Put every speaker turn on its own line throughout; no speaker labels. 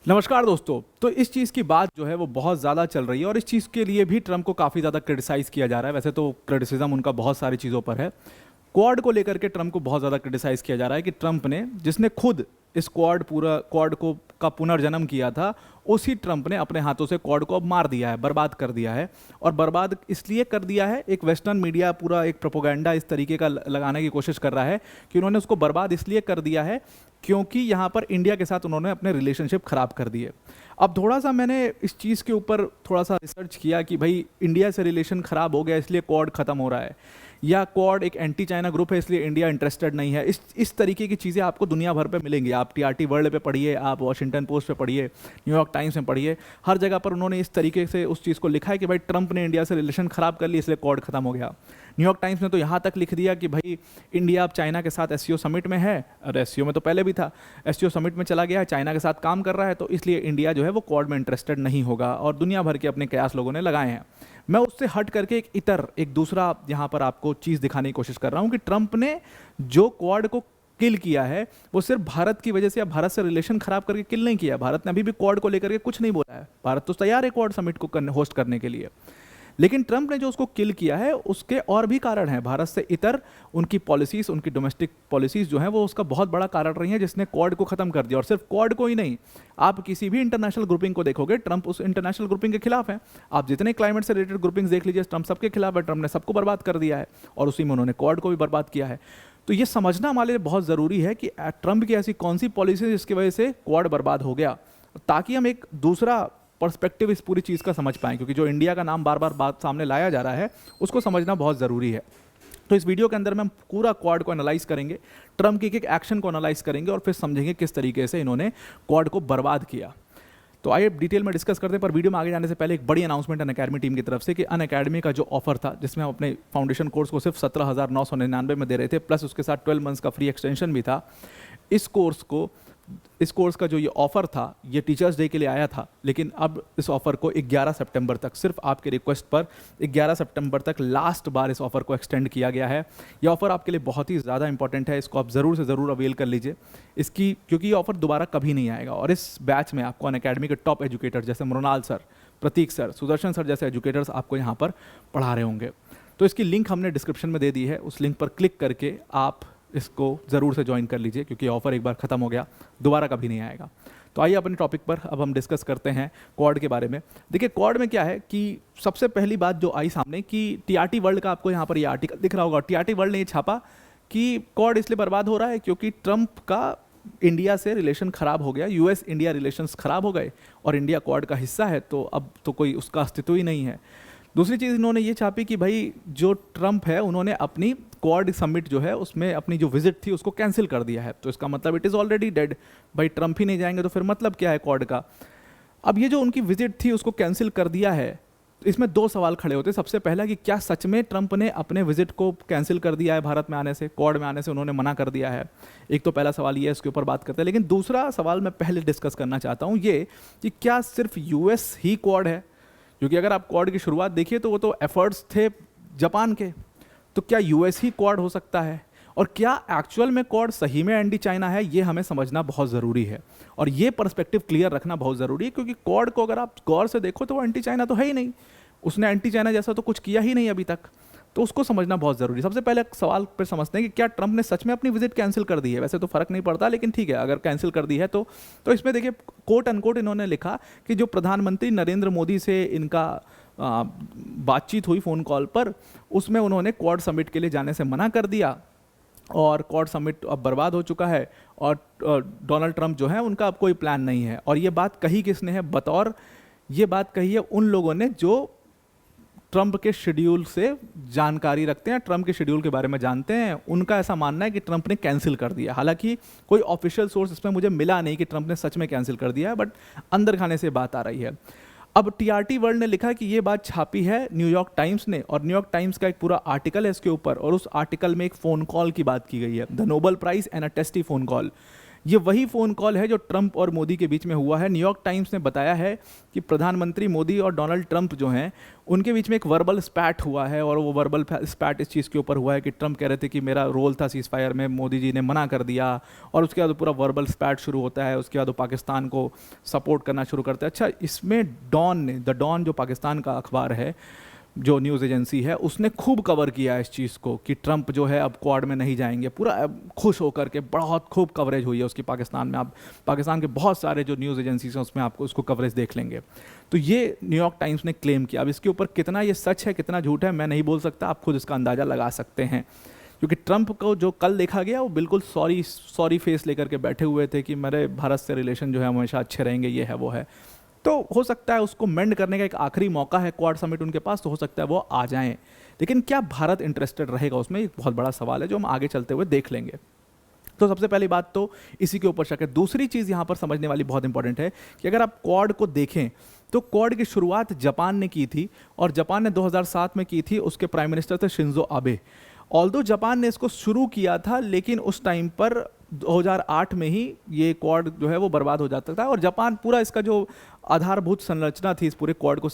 नमस्कार दोस्तों। तो इस चीज़ की बात जो है वो बहुत ज़्यादा चल रही है और इस चीज़ के लिए भी ट्रम्प को काफ़ी ज़्यादा क्रिटिसाइज़ किया जा रहा है। वैसे तो क्रिटिसिज्म उनका बहुत सारी चीज़ों पर है। क्वाड को लेकर के ट्रम्प को बहुत ज़्यादा क्रिटिसाइज़ किया जा रहा है कि ट्रम्प ने, जिसने खुद इस क्वाड को का पुनर्जन्म किया था, उसी ट्रम्प ने अपने हाथों से क्वाड को अब मार दिया है, बर्बाद कर दिया है। और बर्बाद इसलिए कर दिया है, एक वेस्टर्न मीडिया पूरा एक प्रोपोगंडा इस तरीके का लगाने की कोशिश कर रहा है कि उन्होंने उसको बर्बाद इसलिए कर दिया है क्योंकि यहाँ पर इंडिया के साथ उन्होंने अपने रिलेशनशिप ख़राब कर दिए। अब थोड़ा सा मैंने इस चीज़ के ऊपर थोड़ा सा रिसर्च किया कि भाई इंडिया से रिलेशन ख़राब हो गया इसलिए क्वाड ख़त्म हो रहा है, या क्वाड एक एंटी चाइना ग्रुप है इसलिए इंडिया इंटरेस्टेड नहीं है। इस तरीके की चीज़ें आपको दुनिया भर पे मिलेंगी। आप टीआरटी वर्ल्ड पे पढ़िए, आप वॉशिंगटन पोस्ट पे पढ़िए, न्यूयॉर्क टाइम्स में पढ़िए, हर जगह पर उन्होंने इस तरीके से उस चीज़ को लिखा है कि भाई ट्रंप ने इंडिया से रिलेशन ख़राब कर ली इसलिए क्वाड ख़त्म हो गया। न्यूयॉर्क टाइम्स ने तो यहाँ तक लिख दिया कि भाई इंडिया अब चाइना के साथ एससीओ समिट में है, और एससीओ में तो पहले भी था, एससीओ समिट में चला गया है, चाइना के साथ काम कर रहा है, तो इसलिए इंडिया जो है वो क्वाड में इंटरेस्टेड नहीं होगा। और दुनिया भर के अपने कयास लोगों ने लगाए हैं। मैं उससे हट करके एक दूसरा यहाँ पर आपको चीज़ दिखाने की कोशिश कर रहा हूँ कि ट्रंप ने जो क्वाड को किल किया है वो सिर्फ भारत की वजह से या भारत से रिलेशन खराब करके किल नहीं किया। भारत ने अभी भी क्वाड को लेकर के कुछ नहीं बोला है। भारत तो तैयार है क्वाड समिट को होस्ट करने के लिए, लेकिन ट्रंप ने जो उसको किल किया है उसके और भी कारण हैं। भारत से इतर उनकी पॉलिसीज, उनकी डोमेस्टिक पॉलिसीज जो हैं वो उसका बहुत बड़ा कारण रही है जिसने क्वाड को खत्म कर दिया। और सिर्फ क्वाड को ही नहीं, आप किसी भी इंटरनेशनल ग्रुपिंग को देखोगे, ट्रंप उस इंटरनेशनल ग्रुपिंग के खिलाफ है। आप जितने क्लाइमेट से रिलेटेड ग्रुपिंग्स देख लीजिए, ट्रंप सबके खिलाफ है। ट्रंप ने सबको बर्बाद कर दिया है और उसी में उन्होंने क्वाड को भी बर्बाद किया है। तो ये समझना हमारे लिए बहुत ज़रूरी है कि ट्रंप की ऐसी कौन सी पॉलिसी जिसकी वजह से क्वाड बर्बाद हो गया, ताकि हम एक दूसरा पर्सपेक्टिव इस पूरी चीज़ का समझ पाएं। क्योंकि जो इंडिया का नाम बार बार बात सामने लाया जा रहा है उसको समझना बहुत ज़रूरी है। तो इस वीडियो के अंदर में हम पूरा क्वाड को एनालाइज करेंगे, ट्रंप के एक एक्शन को एनालाइज करेंगे और फिर समझेंगे किस तरीके से इन्होंने क्वाड को बर्बाद किया। तो आइए डिटेल में डिस्कस करते हैं। पर वीडियो में आगे जाने से पहले एक बड़ी अनाउंसमेंट अनअकैडमी टीम की तरफ से कि अनअकैडमी का जो ऑफर था, जिसमें हम अपने फाउंडेशन कोर्स को सिर्फ 17,999 में दे रहे थे, प्लस उसके साथ 12 मंथ्स का फ्री एक्सटेंशन भी था। इस कोर्स का जो ये ऑफ़र था ये टीचर्स डे के लिए आया था, लेकिन अब इस ऑफ़र को 11 सितंबर तक, सिर्फ आपके रिक्वेस्ट पर 11 सितंबर तक लास्ट बार इस ऑफ़र को एक्सटेंड किया गया है। ये ऑफ़र आपके लिए बहुत ही ज़्यादा इंपॉर्टेंट है, इसको आप ज़रूर से ज़रूर अवेल कर लीजिए इसकी, क्योंकि ये ऑफ़र दोबारा कभी नहीं आएगा। और इस बैच में आपको अनअकैडमी के टॉप एजुकेटर जैसे मृणाल सर, प्रतीक सर, सुदर्शन सर जैसे एजुकेटर्स आपको यहाँ पर पढ़ा रहे होंगे। तो इसकी लिंक हमने डिस्क्रिप्शन में दे दी है, उस लिंक पर क्लिक करके आप इसको ज़रूर से ज्वाइन कर लीजिए, क्योंकि ऑफ़र एक बार ख़त्म हो गया दोबारा कभी नहीं आएगा। तो आइए अपने टॉपिक पर अब हम डिस्कस करते हैं क्वाड के बारे में। देखिए क्वाड में क्या है कि सबसे पहली बात जो आई सामने कि टीआरटी वर्ल्ड का, आपको यहाँ पर ये आर्टिकल दिख रहा होगा, टीआरटी वर्ल्ड ने ये छापा कि क्वाड इसलिए बर्बाद हो रहा है क्योंकि ट्रंप का इंडिया से रिलेशन ख़राब हो गया, यूएस इंडिया रिलेशंस ख़राब हो गए और इंडिया क्वाड का हिस्सा है, तो अब तो कोई उसका अस्तित्व ही नहीं है। दूसरी चीज़ इन्होंने ये छापी कि भाई जो ट्रंप है उन्होंने अपनी क्वाड समिट जो है उसमें अपनी जो विजिट थी उसको कैंसिल कर दिया है, तो इसका मतलब इट इज़ ऑलरेडी डेड। भाई ट्रंप ही नहीं जाएंगे तो फिर मतलब क्या है क्वाड का। अब ये जो उनकी विजिट थी उसको कैंसिल कर दिया है, तो इसमें दो सवाल खड़े होते हैं। सबसे पहला कि क्या सच में ट्रंप ने अपने विजिट को कैंसिल कर दिया है, भारत में आने से, क्वाड में आने से उन्होंने मना कर दिया है। एक तो पहला सवाल ये है, इसके ऊपर बात करते हैं। लेकिन दूसरा सवाल मैं पहले डिस्कस करना चाहता हूँ ये कि क्या सिर्फ यूएस ही क्वाड है, क्योंकि अगर आप क्वाड की शुरुआत देखिए तो वो तो एफर्ट्स थे जापान के, तो क्या यूएस ही क्वाड हो सकता है? और क्या एक्चुअल में क्वाड सही में एंटी चाइना है, ये हमें समझना बहुत ज़रूरी है और ये पर्सपेक्टिव क्लियर रखना बहुत ज़रूरी है। क्योंकि क्वाड को अगर आप गौर से देखो तो वो एंटी चाइना तो है ही नहीं, उसने एंटी चाइना जैसा तो कुछ किया ही नहीं अभी तक, तो उसको समझना बहुत ज़रूरी है। सबसे पहले सवाल पर समझते हैं कि क्या ट्रंप ने सच में अपनी विजिट कैंसिल कर दी है। वैसे तो फ़र्क नहीं पड़ता, लेकिन ठीक है अगर कैंसिल कर दी है तो इसमें देखिए कोट अनकोट इन्होंने लिखा कि जो प्रधानमंत्री नरेंद्र मोदी से इनका बातचीत हुई फ़ोन कॉल पर, उसमें उन्होंने क्वाड समिट के लिए जाने से मना कर दिया और क्वाड समिट अब बर्बाद हो चुका है और डोनाल्ड ट्रंप जो है उनका अब कोई प्लान नहीं है। और ये बात कही किसने है? ये बात कही है उन लोगों ने जो ट्रंप के शेड्यूल से जानकारी रखते हैं, ट्रंप के शेड्यूल के बारे में जानते हैं। उनका ऐसा मानना है कि ट्रंप ने कैंसिल कर दिया। हालांकि कोई ऑफिशियल सोर्स इसमें मुझे मिला नहीं कि ट्रंप ने सच में कैंसिल कर दिया है, बट अंदर खाने से बात आ रही है। अब टीआरटी वर्ल्ड ने लिखा कि ये बात छापी है न्यूयॉर्क टाइम्स ने, और न्यूयॉर्क टाइम्स का एक पूरा आर्टिकल है इसके ऊपर, और उस आर्टिकल में एक फ़ोन कॉल की बात की गई है, the Nobel prize and a tasty phone call. ये वही फ़ोन कॉल है जो ट्रंप और मोदी के बीच में हुआ है। न्यूयॉर्क टाइम्स ने बताया है कि प्रधानमंत्री मोदी और डोनाल्ड ट्रंप जो हैं उनके बीच में एक वर्बल स्पैट हुआ है, और वो वर्बल स्पैट इस चीज़ के ऊपर हुआ है कि ट्रंप कह रहे थे कि मेरा रोल था सीज़ फायर में, मोदी जी ने मना कर दिया, और उसके बाद पूरा वर्बल स्पैट शुरू होता है। उसके बाद वो पाकिस्तान को सपोर्ट करना शुरू करते हैं। अच्छा, इसमें द डॉन जो पाकिस्तान का अखबार है, जो न्यूज़ एजेंसी है, उसने खूब कवर किया है इस चीज़ को कि ट्रंप जो है अब क्वाड में नहीं जाएंगे, पूरा खुश होकर के बहुत खूब कवरेज हुई है उसकी पाकिस्तान में। आप पाकिस्तान के बहुत सारे जो न्यूज़ एजेंसीज हैं उसमें आपको उसको कवरेज देख लेंगे। तो ये न्यूयॉर्क टाइम्स ने क्लेम किया। अब इसके ऊपर कितना ये सच है कितना झूठ है मैं नहीं बोल सकता, आप खुद इसका अंदाज़ा लगा सकते हैं, क्योंकि ट्रंप को जो कल देखा गया वो बिल्कुल सॉरी फेस लेकर के बैठे हुए थे कि मेरे भारत से रिलेशन जो है हमेशा अच्छे रहेंगे, ये है वो है। तो हो सकता है उसको मेंड करने का एक आखिरी मौका है क्वाड समिट उनके पास, तो हो सकता है वो आ जाएं। लेकिन क्या भारत इंटरेस्टेड रहेगा उसमें, एक बहुत बड़ा सवाल है जो हम आगे चलते हुए देख लेंगे। तो सबसे पहली बात तो इसी के ऊपर शक है। दूसरी चीज़ यहाँ पर समझने वाली बहुत इंपॉर्टेंट है कि अगर आप क्वाड को देखें तो क्वाड की शुरुआत जापान ने की थी, और जापान ने 2007 में की थी। उसके प्राइम मिनिस्टर थे शिंजो आबे। ऑल्दो जापान ने इसको शुरू किया था, लेकिन उस टाइम पर 2008 में ही ये क्वाड जो है वो बर्बाद हो जाता था। और जापान पूरा इसका जो आधारभूत संरचना थी इस पूरे क्वाड को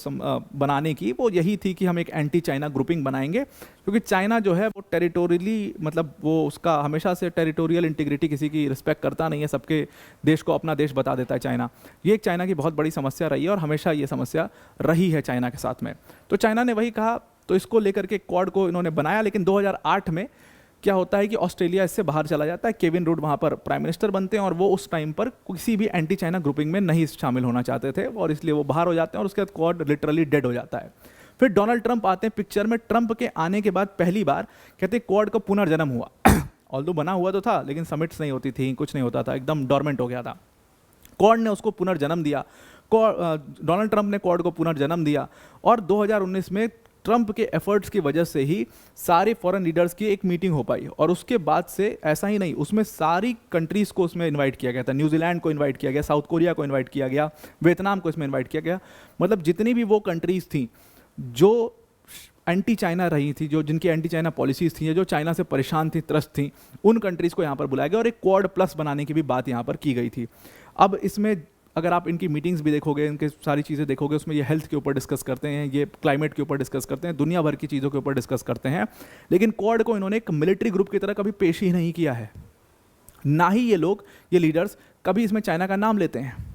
बनाने की, वो यही थी कि हम एक एंटी चाइना ग्रुपिंग बनाएंगे, क्योंकि चाइना जो है वो टेरिटोरियली, मतलब वो उसका हमेशा से टेरिटोरियल इंटीग्रिटी किसी की रिस्पेक्ट करता नहीं है, सबके देश को अपना देश बता देता है चाइना। ये एक चाइना की बहुत बड़ी समस्या रही है, और हमेशा ये समस्या रही है चाइना के साथ में। तो चाइना ने वही कहा, तो इसको लेकर के क्वाड को इन्होंने बनाया। लेकिन 2008 में क्या होता है कि ऑस्ट्रेलिया इससे बाहर चला जाता है, केविन रूड वहाँ पर प्राइम मिनिस्टर बनते हैं, और वो उस टाइम पर किसी भी एंटी चाइना ग्रुपिंग में नहीं शामिल होना चाहते थे, और इसलिए वो बाहर हो जाते हैं, और उसके बाद क्वाड लिटरली डेड हो जाता है। फिर डोनाल्ड ट्रंप आते हैं पिक्चर में। ट्रंप के आने के बाद पहली बार कहते हैं क्वाड का पुनर्जन्म हुआ। ऑल्दो बना हुआ तो था, लेकिन समिट्स नहीं होती थी, कुछ नहीं होता था, एकदम डोरमेंट हो गया था। क्वाड ने उसको पुनर्जन्म दिया, डोनाल्ड ट्रंप ने क्वाड को पुनर्जन्म दिया, और 2019 में ट्रंप के एफर्ट्स की वजह से ही सारे फॉरेन लीडर्स की एक मीटिंग हो पाई। और उसके बाद से ऐसा ही नहीं, उसमें सारी कंट्रीज़ को उसमें इनवाइट किया गया था। न्यूजीलैंड को इनवाइट किया गया, साउथ कोरिया को इनवाइट किया गया, वियतनाम को इसमें इनवाइट किया गया। मतलब जितनी भी वो कंट्रीज़ थी जो एंटी चाइना रही थी, जो जिनकी एंटी चाइना पॉलिसीज़ थी, जो चाइना से परेशान थी, त्रस्त थी, उन कंट्रीज़ को यहाँ पर बुलाया गया, और एक क्वाड प्लस बनाने की भी बात यहाँ पर की गई थी। अब इसमें अगर आप इनकी मीटिंग्स भी देखोगे, इनके सारी चीज़ें देखोगे, उसमें ये हेल्थ के ऊपर डिस्कस करते हैं, ये क्लाइमेट के ऊपर डिस्कस करते हैं, दुनिया भर की चीज़ों के ऊपर डिस्कस करते हैं। लेकिन क्वाड को इन्होंने एक मिलिट्री ग्रुप की तरह कभी पेश ही नहीं किया है, ना ही ये लोग, ये लीडर्स कभी इसमें चाइना का नाम लेते हैं।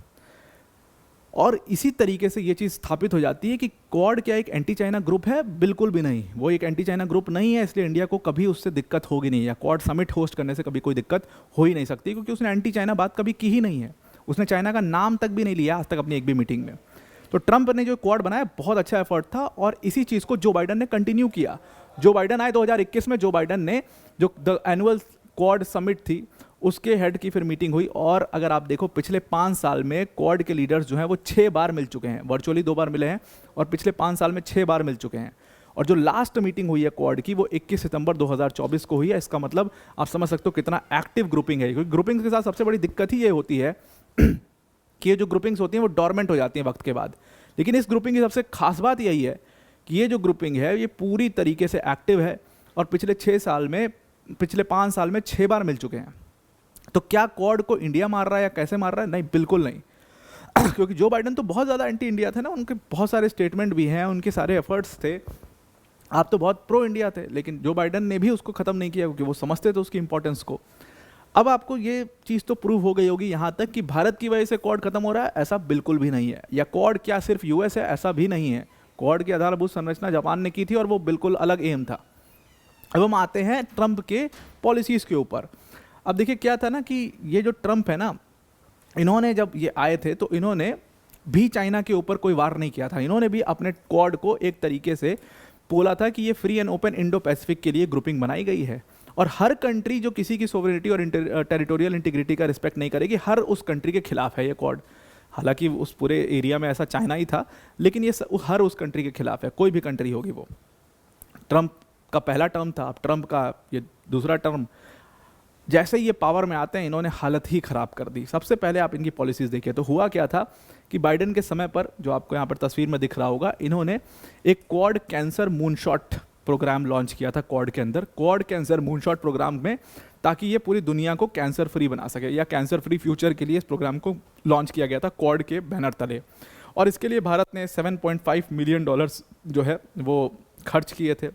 और इसी तरीके से ये चीज़ स्थापित हो जाती है कि क्वाड क्या एक एंटी चाइना ग्रुप है? बिल्कुल भी नहीं, वो एक एंटी चाइना ग्रुप नहीं है। इसलिए इंडिया को कभी उससे दिक्कत होगी नहीं, या क्वाड समिट होस्ट करने से कभी कोई दिक्कत हो ही नहीं सकती, क्योंकि उसने एंटी चाइना बात कभी की ही नहीं है। उसने चाइना का नाम तक भी नहीं लिया आज तक अपनी एक भी मीटिंग में। तो ट्रंप ने जो क्वाड बनाया बहुत अच्छा एफर्ट था, और इसी चीज़ को जो बाइडन ने कंटिन्यू किया। जो बाइडन आए 2021 में, जो बाइडन ने जो द एनुअल क्वाड समिट थी उसके हेड की फिर मीटिंग हुई। और अगर आप देखो पिछले 5 साल में क्वाड के लीडर्स जो हैं वो 6 बार मिल चुके हैं, वर्चुअली 2 बार मिले हैं, और पिछले 5 साल में 6 बार मिल चुके हैं। और जो लास्ट मीटिंग हुई है क्वाड की वो 21 सितंबर 2024 को हुई है। इसका मतलब आप समझ सकते हो कितना एक्टिव ग्रुपिंग है, क्योंकि ग्रुपिंग के साथ सबसे बड़ी दिक्कत ही ये होती है कि ये जो ग्रुपिंग्स होती हैं वो डोरमेंट हो जाती हैं वक्त के बाद। लेकिन इस ग्रुपिंग की सबसे खास बात यही है कि ये जो ग्रुपिंग है ये पूरी तरीके से एक्टिव है, और पिछले 5 साल में 6 बार मिल चुके हैं। तो क्या क्वाड को इंडिया मार रहा है या कैसे मार रहा है? नहीं, बिल्कुल नहीं। क्योंकि जो बाइडन तो बहुत ज़्यादा एंटी इंडिया थे ना, उनके बहुत सारे स्टेटमेंट भी हैं, उनके सारे एफर्ट्स थे, आप तो बहुत प्रो इंडिया थे, लेकिन जो बाइडन ने भी उसको ख़त्म नहीं किया, क्योंकि वो समझते थे उसकी इंपॉर्टेंस को। अब आपको ये चीज़ तो प्रूव हो गई होगी यहाँ तक कि भारत की वजह से क्वाड खत्म हो रहा है, ऐसा बिल्कुल भी नहीं है। या क्वाड क्या सिर्फ यूएस है? ऐसा भी नहीं है। क्वाड की आधारभूत संरचना जापान ने की थी, और वो बिल्कुल अलग एम था। अब हम आते हैं ट्रंप के पॉलिसीज़ के ऊपर। अब देखिए क्या था ना कि ये जो ट्रंप है ना, इन्होंने जब ये आए थे तो इन्होंने भी चाइना के ऊपर कोई वार नहीं किया था। इन्होंने भी अपने क्वाड को एक तरीके से बोला था कि ये free and open Indo Pacific के लिए ग्रुपिंग बनाई गई है, और हर कंट्री जो किसी की सोवरेनिटी और टेरिटोरियल इंटीग्रिटी का रिस्पेक्ट नहीं करेगी, हर उस कंट्री के खिलाफ है ये क्वाड। हालांकि उस पूरे एरिया में ऐसा चाइना ही था, लेकिन ये हर उस कंट्री के खिलाफ है, कोई भी कंट्री होगी वो। ट्रंप का पहला टर्म था, अब ट्रंप का ये दूसरा टर्म। जैसे ही ये पावर में आते हैं इन्होंने हालत ही ख़राब कर दी। सबसे पहले आप इनकी पॉलिसीज़ देखिए तो हुआ क्या था कि बाइडन के समय पर, जो आपको यहाँ पर तस्वीर में दिख रहा होगा, इन्होंने एक Quad cancer moonshot programme launch किया था क्वाड के अंदर। क्वाड कैंसर मूनशॉट प्रोग्राम में ताकि ये पूरी दुनिया को कैंसर फ्री बना सके, या कैंसर फ्री फ्यूचर के लिए इस प्रोग्राम को लॉन्च किया गया था क्वाड के बैनर तले। और इसके लिए भारत ने $7.5 मिलियन जो है वो खर्च किए थे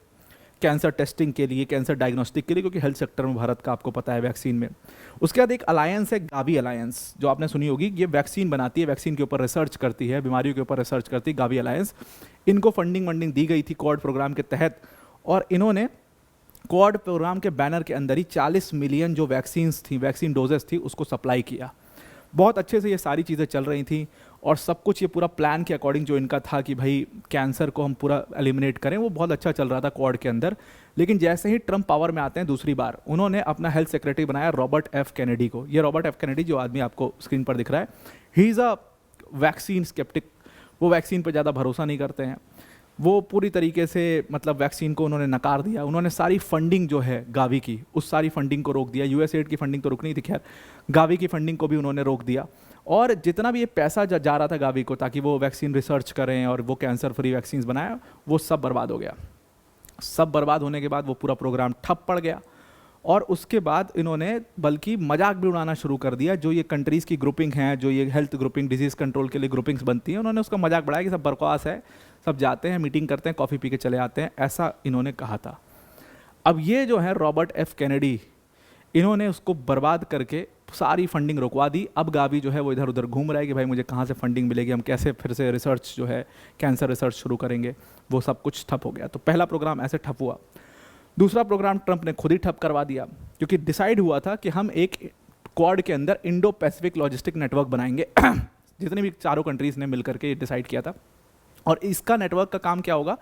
कैंसर टेस्टिंग के लिए, कैंसर डायग्नोस्टिक के लिए, क्योंकि हेल्थ सेक्टर में भारत का आपको पता है वैक्सीन में। उसके बाद एक अलायंस है, गावी अलायंस, जो आपने सुनी होगी। ये वैक्सीन बनाती है, वैक्सीन के ऊपर रिसर्च करती है, बीमारियों के ऊपर रिसर्च करती है, गावी अलायंस। इनको फंडिंग दी गई थी क्वाड प्रोग्राम के तहत, और इन्होंने क्वाड प्रोग्राम के बैनर के अंदर ही 40 मिलियन जो वैक्सीन्स थी, वैक्सीन डोजेस थी, उसको सप्लाई किया। बहुत अच्छे से ये सारी चीज़ें चल रही थी, और सब कुछ ये पूरा प्लान के अकॉर्डिंग जो इनका था कि भाई कैंसर को हम पूरा एलिमिनेट करें, वो बहुत अच्छा चल रहा था क्वाड के अंदर। लेकिन जैसे ही ट्रम्प पावर में आते हैं दूसरी बार, उन्होंने अपना हेल्थ सेक्रेटरी बनाया रॉबर्ट एफ कैनेडी को। ये रॉबर्ट एफ कैनेडी जो आदमी आपको स्क्रीन पर दिख रहा है, he is a vaccine sceptic. वो वैक्सीन पर ज़्यादा भरोसा नहीं करते हैं। वो पूरी तरीके से मतलब वैक्सीन को उन्होंने नकार दिया। उन्होंने सारी फंडिंग जो है गावी की, उस सारी फंडिंग को रोक दिया। यूएसएड की फंडिंग तो रुकनी थी, खैर गावी की फंडिंग को भी उन्होंने रोक दिया। और जितना भी ये पैसा जा रहा था गावी को ताकि वो वैक्सीन रिसर्च करें और वो कैंसर फ्री वैक्सीन बनाए, वो सब बर्बाद हो गया। सब बर्बाद होने के बाद वो पूरा प्रोग्राम ठप पड़ गया। और उसके बाद इन्होंने बल्कि मजाक भी उड़ाना शुरू कर दिया। जो ये कंट्रीज़ की ग्रुपिंग हैं, जो ये हेल्थ ग्रुपिंग, डिजीज़ कंट्रोल के लिए ग्रुपिंग्स बनती हैं, उन्होंने उसका मजाक बढ़ाया कि सब बकवास है, सब जाते हैं मीटिंग करते हैं, कॉफ़ी पी के चले आते हैं, ऐसा इन्होंने कहा था। अब ये जो है रॉबर्ट एफ कैनेडी, इन्होंने उसको बर्बाद करके सारी फंडिंग रुकवा दी। अब गावी जो है वो इधर उधर घूम रहा है कि भाई मुझे कहाँ से फंडिंग मिलेगी, हम कैसे फिर से रिसर्च जो है कैंसर रिसर्च शुरू करेंगे। वो सब कुछ ठप हो गया। तो पहला प्रोग्राम ऐसे ठप हुआ। दूसरा प्रोग्राम ट्रंप ने खुद ही ठप करवा दिया, क्योंकि डिसाइड हुआ था कि हम एक क्वाड के अंदर इंडो पैसिफिक लॉजिस्टिक नेटवर्क बनाएंगे। जितने भी चारों कंट्रीज़ ने मिलकर के डिसाइड किया था। और इसका नेटवर्क का काम क्या होगा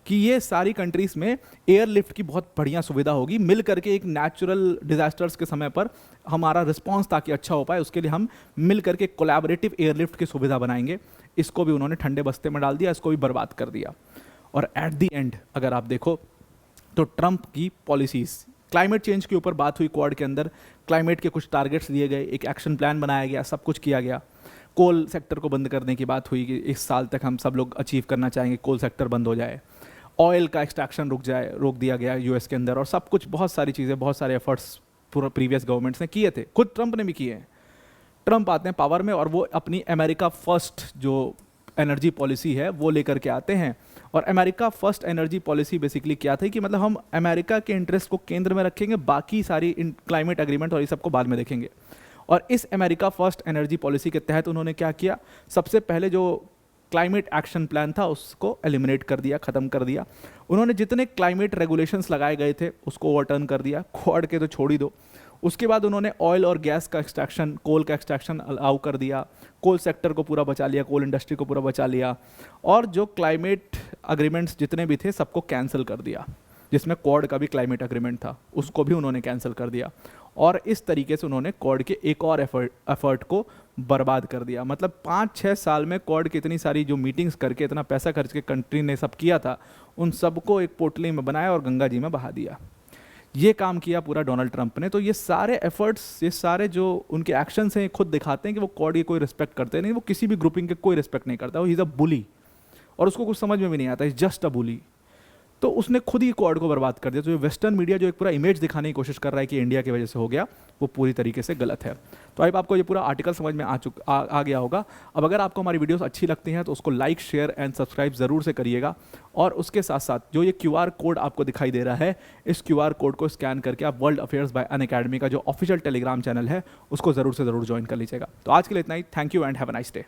कि ये सारी कंट्रीज़ में एयरलिफ्ट की बहुत बढ़िया सुविधा होगी। मिल करके एक नेचुरल डिजास्टर्स के समय पर हमारा रिस्पांस ताकि अच्छा हो पाए, उसके लिए हम मिल करके कोलैबोरेटिव एयरलिफ्ट की सुविधा बनाएंगे। इसको भी उन्होंने ठंडे बस्ते में डाल दिया, इसको भी बर्बाद कर दिया। और एट द एंड अगर आप देखो तो ट्रंप की पॉलिसीज़, क्लाइमेट चेंज के ऊपर बात हुई क्वाड के अंदर, क्लाइमेट के कुछ टारगेट्स दिए गए, एक एक्शन प्लान बनाया गया, सब कुछ किया गया। कोल सेक्टर को बंद करने की बात हुई कि इस साल तक हम सब लोग अचीव करना चाहेंगे कोल सेक्टर बंद हो जाए, ऑयल का एक्सट्रैक्शन रोक दिया गया यूएस के अंदर, और सब कुछ बहुत सारी चीज़ें, बहुत सारे एफर्ट्स पूरा प्रीवियस गवर्नमेंट्स ने किए थे, खुद ट्रंप ने भी किए हैं। ट्रंप आते हैं पावर में और वो अपनी अमेरिका फर्स्ट जो एनर्जी पॉलिसी है वो लेकर के आते हैं। और America first energy policy basically क्या थी कि मतलब हम अमेरिका के इंटरेस्ट को केंद्र में रखेंगे, बाकी सारी क्लाइमेट एग्रीमेंट और ये सबको बाद में देखेंगे। और इस अमेरिका फर्स्ट एनर्जी पॉलिसी के तहत उन्होंने क्या किया, सबसे पहले जो क्लाइमेट एक्शन प्लान था उसको एलिमिनेट कर दिया, ख़त्म कर दिया। उन्होंने जितने क्लाइमेट रेगुलेशंस लगाए गए थे उसको ओवरटर्न कर दिया, क्वाड के तो छोड़ ही दो। उसके बाद उन्होंने ऑयल और गैस का एक्सट्रैक्शन, कोल का एक्सट्रैक्शन अलाउ कर दिया, कोल सेक्टर को पूरा बचा लिया, कोल इंडस्ट्री को पूरा बचा लिया। और जो क्लाइमेट अग्रीमेंट्स जितने भी थे सबको कैंसिल कर दिया, जिसमें क्वाड का भी क्लाइमेट अग्रीमेंट था उसको भी उन्होंने कैंसिल कर दिया। और इस तरीके से उन्होंने क्वाड के एक और एफर्ट को बर्बाद कर दिया। मतलब 5-6 साल में क्वाड की इतनी सारी जो मीटिंग्स करके इतना पैसा खर्च के कंट्री ने सब किया था, उन सबको एक पोटली में बनाया और गंगा जी में बहा दिया। ये काम किया पूरा डोनाल्ड ट्रंप ने। तो ये सारे एफर्ट्स, ये सारे जो उनके एक्शंस हैं, खुद दिखाते हैं कि वो क्वाड की कोई रिस्पेक्ट करते नहीं, वो किसी भी ग्रुपिंग के कोई रिस्पेक्ट नहीं करता, वो ही इज़ अ बुली, और उसको कुछ समझ में भी नहीं आता, इज जस्ट अ बुली। तो उसने खुद ही क्वाड को बर्बाद कर दिया। तो ये वेस्टर्न मीडिया जो एक पूरा इमेज दिखाने की कोशिश कर रहा है कि इंडिया की वजह से हो गया, वो पूरी तरीके से गलत है। तो अब आपको ये पूरा आर्टिकल समझ में आ गया होगा। अब अगर आपको हमारी वीडियोस अच्छी लगती हैं तो उसको लाइक, शेयर एंड सब्सक्राइब ज़रूर से करिएगा। और उसके साथ साथ जो ये QR कोड आपको दिखाई दे रहा है, इस QR कोड को स्कैन करके आप वर्ल्ड अफेयर्स बाय अनअकैडमी का जो ऑफिशियल टेलीग्राम चैनल है उसको ज़रूर से ज़रूर ज्वाइन कर लीजिएगा। तो आज के लिए इतना ही। Thank you and have a nice day.